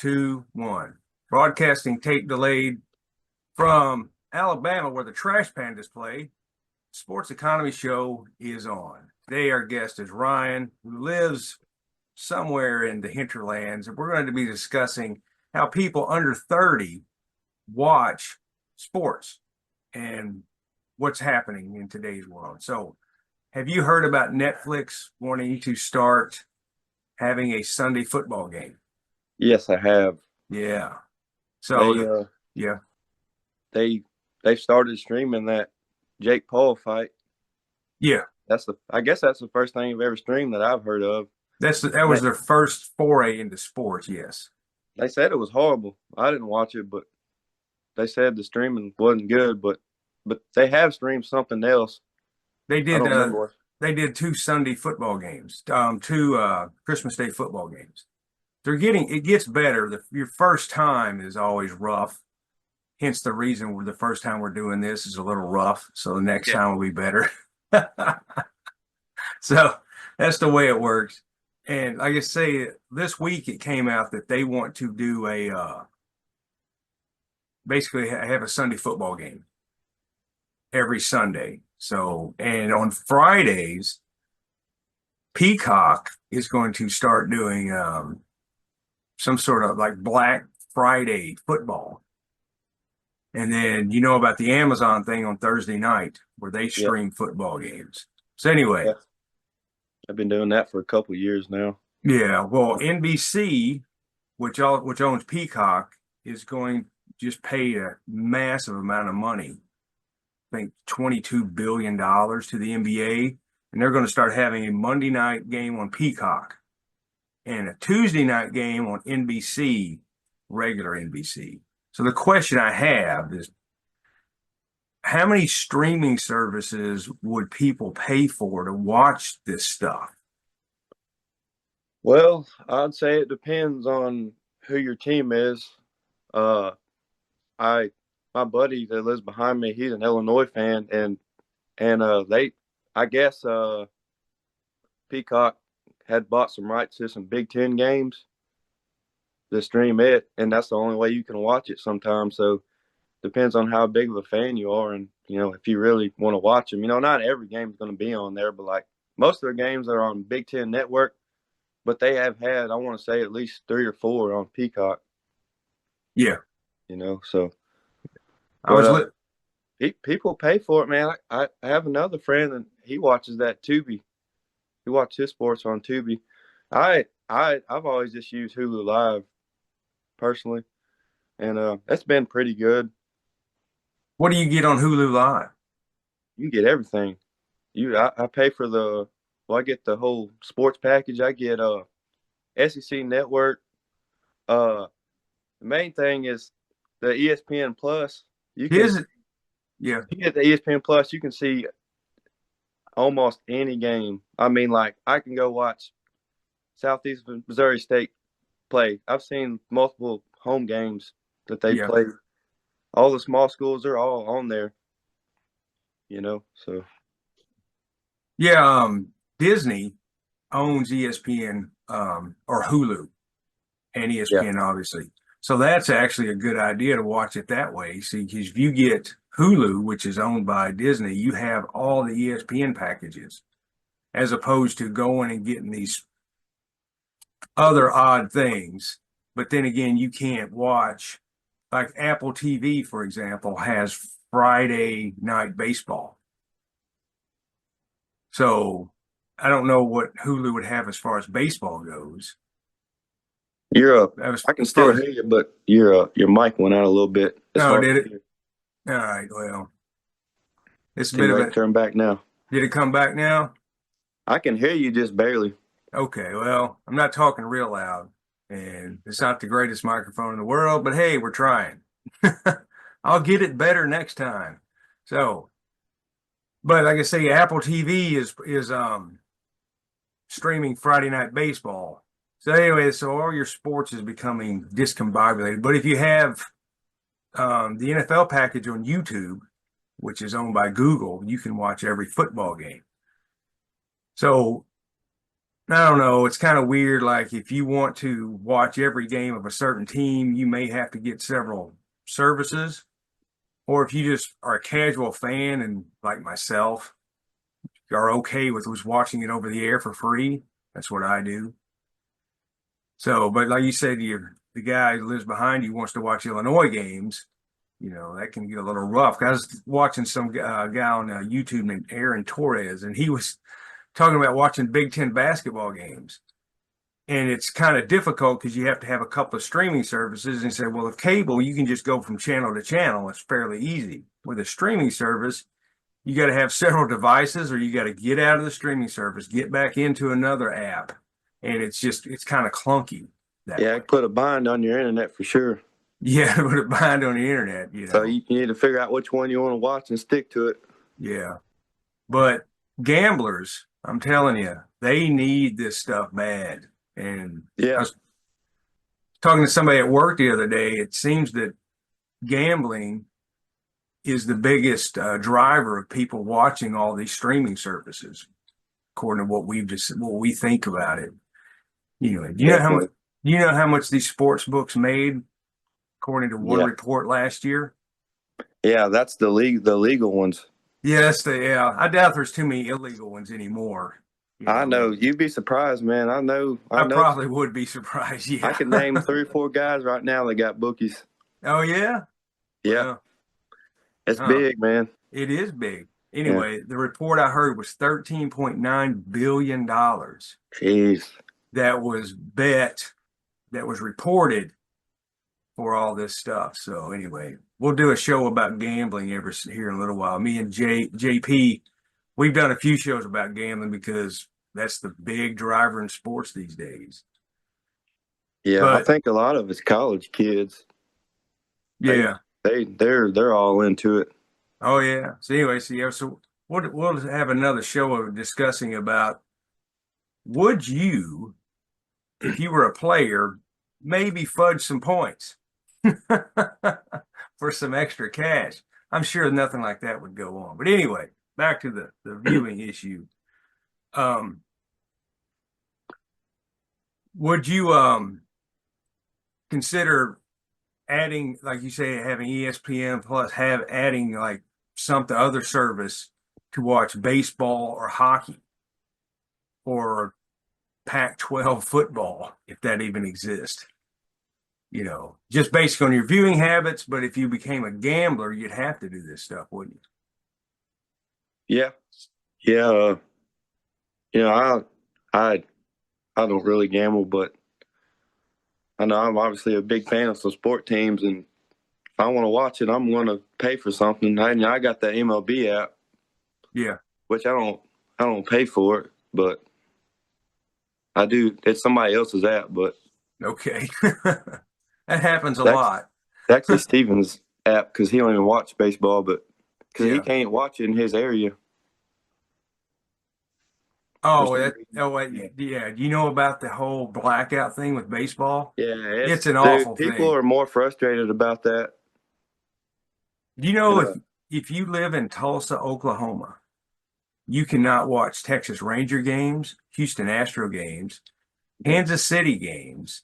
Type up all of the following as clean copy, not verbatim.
two, one. Broadcasting tape delayed from Alabama, where the Trash Pandas play. Sports Economy Show is on. Today, our guest is Ryan, who lives somewhere in the hinterlands, and we're going to be discussing how people under 30 watch sports and what's happening in today's world. So, have you heard about Netflix wanting to start having a Sunday football game? Yes, I have. Yeah. They So, yeah. they started streaming that Jake Paul fight. Yeah. I guess that's the first thing I've ever streamed that I've heard of. That was their first foray into sports, yes. They said it was horrible. I didn't watch it, but they said the streaming wasn't good. But they have streamed something else. They I did don't remember. they did two Sunday football games, two Christmas Day football games. It gets better. Your first time is always rough. Hence the reason the first time we're doing this is a little rough. So the next time will be better. So that's the way it works. And like I say, this week it came out that they want to do basically have a Sunday football game every Sunday. So, and on Fridays, Peacock is going to start doing some sort of like Black Friday football. And then you know about the Amazon thing on Thursday night where they stream football games. So anyway, I've been doing that for a couple of years now. yeah. Well, NBC, which owns Peacock, is going to just pay a massive amount of money. I think $22 billion to the NBA, and they're going to start having a Monday night game on Peacock and a Tuesday night game on NBC, regular NBC. So the question I have is, how many streaming services would people pay for to watch this stuff? Well, I'd say it depends on who your team is. My buddy that lives behind me, he's an Illinois fan, and I guess Peacock had bought some rights to some Big Ten games to stream it, and that's the only way you can watch it sometimes. So depends on how big of a fan you are, and if you really want to watch them. Not every game is going to be on there, but like most of their games are on Big Ten Network. But they have had, I want to say, at least 3 or 4 on Peacock. Yeah. So. People pay for it, man. I have another friend, and he watches that Tubi. He watches his sports on Tubi. I've always just used Hulu Live, personally, and that's been pretty good. What do you get on Hulu Live? You get everything. I pay for I get the whole sports package. I get SEC Network. The main thing is the ESPN Plus. Is it? Yeah. You get the ESPN Plus, you can see almost any game. I mean, like, I can go watch Southeast Missouri State play. I've seen multiple home games that they played. All the small schools are all on there, so. Yeah, Disney owns ESPN or Hulu and ESPN, obviously. So that's actually a good idea to watch it that way. See, because if you get Hulu, which is owned by Disney, you have all the ESPN packages, as opposed to going and getting these other odd things. But then again, you can't watch, like Apple TV, for example, has Friday night baseball. So I don't know what Hulu would have as far as baseball goes. I can still hear you, but your mic went out a little bit. Oh, did it? All right. Well, it's a bit of a turn back now. Did it come back now? I can hear you just barely. Okay. Well, I'm not talking real loud, and it's not the greatest microphone in the world, but hey, we're trying. I'll get it better next time. So, but like I say, Apple TV is streaming Friday Night Baseball. So anyway, so all your sports is becoming discombobulated. But if you have the NFL package on YouTube, which is owned by Google, you can watch every football game. So I don't know. It's kind of weird. Like if you want to watch every game of a certain team, you may have to get several services. Or if you just are a casual fan and like myself are okay with just watching it over the air for free, that's what I do. So, but like you said, the guy who lives behind you wants to watch Illinois games. That can get a little rough. I was watching some guy on YouTube named Aaron Torres, and he was talking about watching Big Ten basketball games. And it's kind of difficult because you have to have a couple of streaming services. And he said, well, with cable, you can just go from channel to channel. It's fairly easy. With a streaming service, you got to have several devices, or you got to get out of the streaming service, get back into another app. And it's kind of clunky that Yeah, way. it put a bind on your internet for sure. Yeah, put it behind on the internet, So you need to figure out which one you want to watch and stick to it. Yeah. But gamblers, I'm telling you, they need this stuff bad. And I Yeah, was talking to somebody at work the other day. It seems that gambling is the biggest driver of people watching all these streaming services, according to what we think about it. Do you know how much definitely. do you know how much these sports books made, according to one Yeah, report last year? yeah, that's the legal ones. Yes, yeah. I doubt there's too many illegal ones anymore. I know. You'd be surprised, man. I know. I I know. probably would be surprised. I Yeah. can name 3 or 4 guys right now that got bookies. Oh yeah. Yeah, Well, it's huh. big, man. It is big. Yeah. Anyway, the report I heard was $13.9 billion Jeez. that was bet, that was reported for all this stuff. So anyway, we'll do a show about gambling ever here in a little while. Me and JP, we've done a few shows about gambling because that's the big driver in sports these days. Yeah, I But think a lot of it's college kids. They yeah. they're all into it. Oh yeah. So anyway, so we'll have another show of discussing about, would you, if you were a player, maybe fudge some points for some extra cash? I'm sure nothing like that would go on. But anyway, back to the viewing issue. Um, would you consider adding, like you say, having ESPN plus adding like some other service to watch baseball or hockey or Pac-12 football, if that even exists? Just based on your viewing habits. But if you became a gambler, you'd have to do this stuff, wouldn't Yeah, yeah. You know, I I don't really gamble, but I know I'm obviously a big fan of some sport teams, and if I want to watch it, I'm going to pay for something. I got that MLB app, you? Yeah. which I don't pay for it, but I do. It's somebody else's app, but Okay. That happens a that's lot. actually Steven's app because he don't even watch baseball, but because he Yeah. can't watch it in his area for Oh, some reason. wait, yeah. Do you know about the whole blackout thing with baseball? Yeah, It's an dude. awful People thing. are more frustrated about that. Do you You know know, if you live in Tulsa, Oklahoma, you cannot watch Texas Ranger games, Houston Astro games, Kansas City games.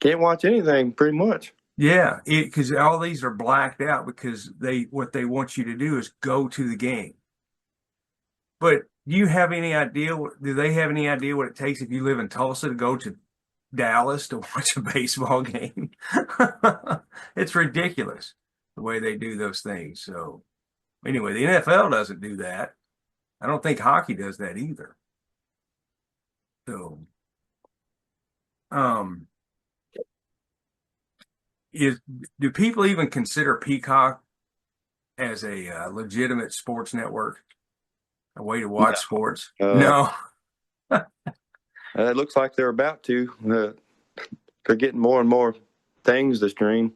can't watch anything pretty much. Yeah, because all these are blacked out because what they want you to do is go to the game. But do they have any idea what it takes if you live in Tulsa to go to Dallas to watch a baseball game? It's ridiculous the way they do those things. So anyway, the NFL doesn't do that. I don't think hockey does that either. So, um, is do people even consider Peacock as a legitimate sports network, a way to watch sports? Uh, No. it looks like they're about to. They're getting more and more things to stream.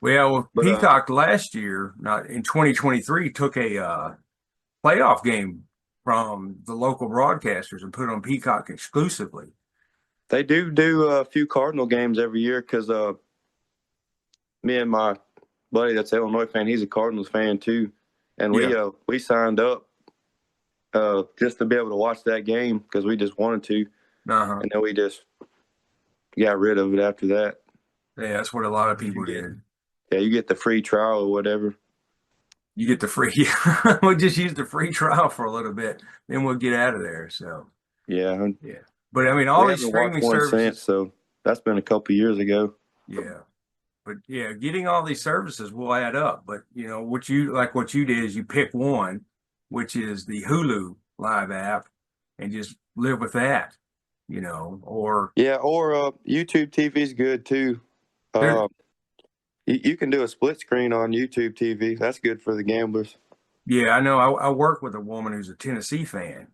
Well, But Peacock last year, not in 2023, took a playoff game from the local broadcasters and put it on Peacock exclusively. they do a few Cardinal games every year because me and my buddy that's an Illinois fan, he's a Cardinals fan too, and Yeah. we signed up just to be able to watch that game because we just wanted to, Uh-huh. and then we just got rid of it after that. Yeah, that's what a lot of people You get, did. yeah, you get the free trial or whatever. You get the free, we'll just use the free trial for a little bit, then we'll get out of there. So, Yeah, yeah. But I mean, all we these haven't watched streaming one since, services, so that's been a couple years ago. yeah. But yeah, getting all these services will add up. But what you did is you pick one, which is the Hulu live app, and just live with that, or Yeah, or YouTube TV is good too. there. Uh, you can do a split screen on YouTube TV. That's good for the gamblers. Yeah, I know. I work with a woman who's a Tennessee fan,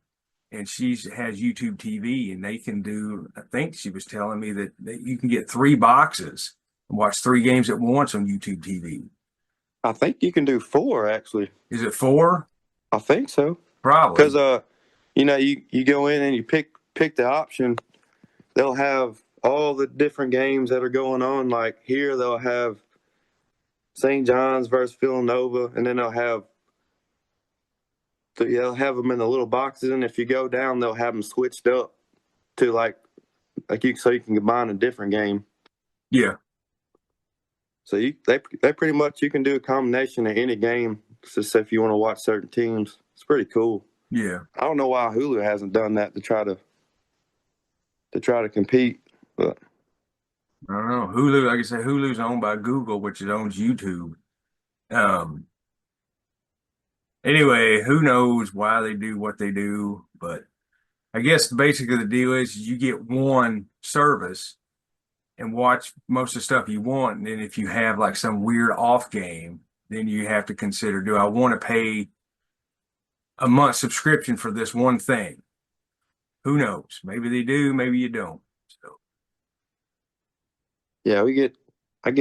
and she has YouTube TV, and they can do. I think she was telling me that you can get three boxes and watch three games at once on YouTube TV. I think you can do four actually. Is it four? I think so. Because Probably. you go in and you pick the option. They'll have all the different games that are going on. Like here, they'll have St. John's versus Villanova, and then they'll have them in the little boxes. And if you go down, they'll have them switched up to so you can combine a different game. Yeah, So they pretty much you can do a combination of any game. Just if you want to watch certain teams, it's pretty cool. yeah. I don't know why Hulu hasn't done that to try to compete, but I don't know. Hulu, like I said, Hulu's owned by Google, which owns YouTube. Um, anyway, who knows why they do what they do, but I guess basically the deal is you get one service and watch most of the stuff you want. And then if you have like some weird off game, then you have to consider, do I want to pay a month subscription for this one thing? Who knows? Maybe they do, maybe you don't. So, yeah, I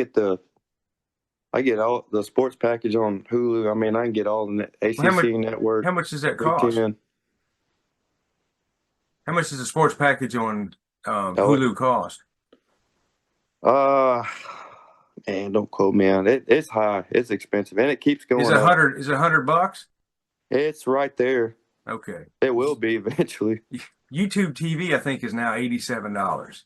get all the sports package on Hulu. I mean, I can get all the well, ACC network, how much does that Big cost? Ten. How much does a sports package on Oh, Hulu cost? uh, man, don't quote me on it. It's high. It's expensive, and it keeps Is going it up. 100? Is it $100? It's right there. Okay. It will be eventually. YouTube TV, I think, is now $87.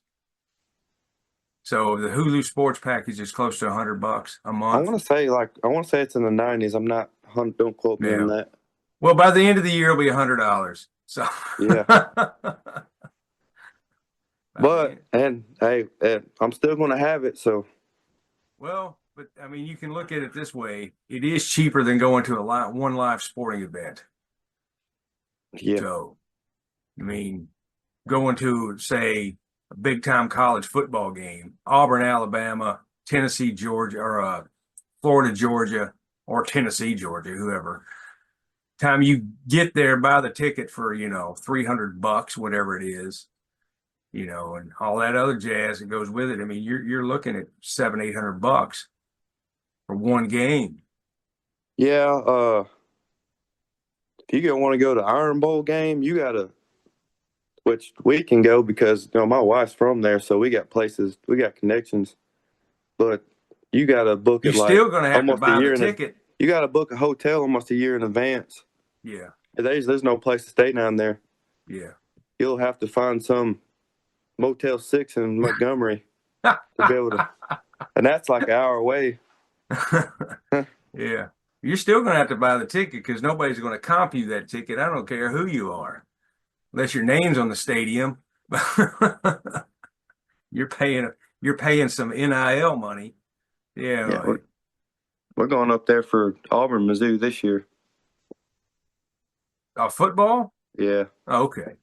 So the Hulu sports package is close to $100 a month. I want to say it's in the 90s. I'm not. Don't quote me on Yeah. that. Well, by the end of the year, it'll be $100. So, Yeah. by the But end. and hey, I'm still going to have it. So Well, but I mean, you can look at it this way: it is cheaper than going to one live sporting event. yeah, So, I mean, going to say a big time college football game, Auburn, Alabama, Tennessee, Georgia, or Florida, Georgia, or Tennessee, Georgia, whoever. Time you get there, buy the ticket for $300, whatever it is, and all that other jazz that goes with it. I mean, you're looking at 700-800 bucks for one game. yeah. If you want to go to Iron Bowl game, you gotta. Which we can go because my wife's from there, so we got connections. But you gotta book You're it like still going to have to almost a buy the year in. ticket. You gotta book a hotel almost a year in advance. Yeah, There's no place to stay down there. yeah. You'll have to find some Motel 6 in Montgomery to be able to, and that's like an hour away. Yeah. You're still going to have to buy the ticket because nobody's going to comp you that ticket. I don't care who you are, unless your name's on the stadium. You're paying you're paying some NIL money. Yeah, Yeah. we're going up there for Auburn, Mizzou this year. Football? Yeah. Oh, okay.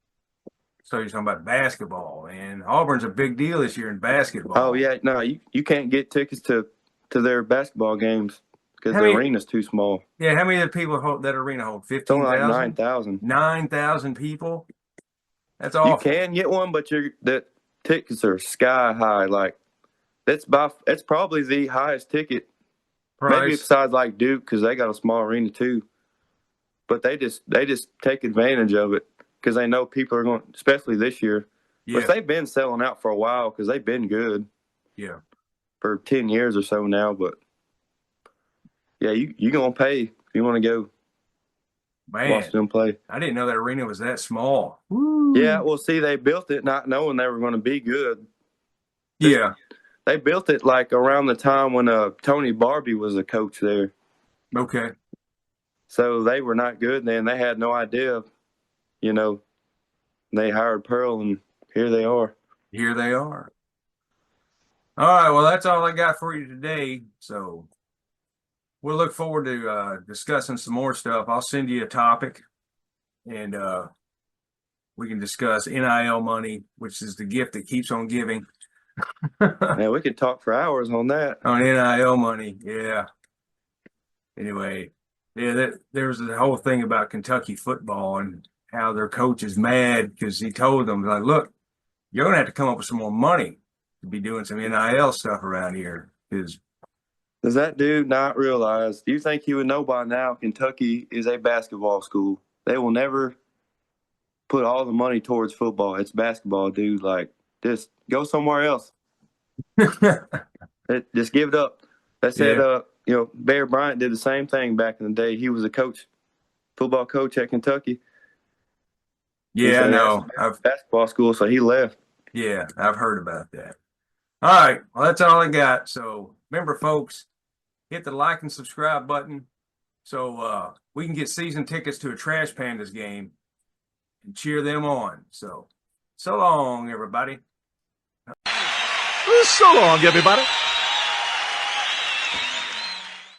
So you're talking about basketball, and Auburn's a big deal this year in Oh basketball. yeah, no, you can't get tickets to their basketball games because How the many? arena's too small. Yeah, how many of the people hold that arena hold? It's only like 15,000? 9,000. 9,000 people? That's You awful. can get one, but the tickets are sky high. Like that's probably the highest ticket, maybe Price. besides like Duke because they got a small arena too. But they just take advantage of it because they know people are going, especially this year. Which Yeah. they've been selling out for a while because they've been good Yeah. for 10 years or so now. But yeah, you gonna pay if you want to go. Man, watch them play. I didn't know that arena was that small. Yeah, well, see, they built it not knowing they were going to be good. Yeah. They built it like around the time when Tony Barbie was a coach there. Okay. So they were not good then. They had no idea, you know. They hired Pearl, and here they are. Here they are. All right. Well, that's all I got for you today. So we'll look forward to discussing some more stuff. I'll send you a topic, and we can discuss NIL money, which is the gift that keeps on giving. Man, we could talk for hours on that. On NIL money, yeah. Anyway, yeah, there was the whole thing about Kentucky football and how their coach is mad because he told them, like, look, you're gonna have to come up with some more money to be doing some NIL stuff around here. Because Does that dude not realize? Do you think he would know by now Kentucky is a basketball school? They will never put all the money towards football. It's basketball, dude. Like, just go somewhere else. Just give it up. They said, Bear Bryant did the same thing back in the day. He was a coach, football coach at Kentucky. Yeah, I know. Basketball school, so he left. Yeah, I've heard about that. All right, well, that's all I got. So remember, folks, hit the like and subscribe button so we can get season tickets to a Trash Pandas game and cheer them on. So long, everybody. So long, everybody.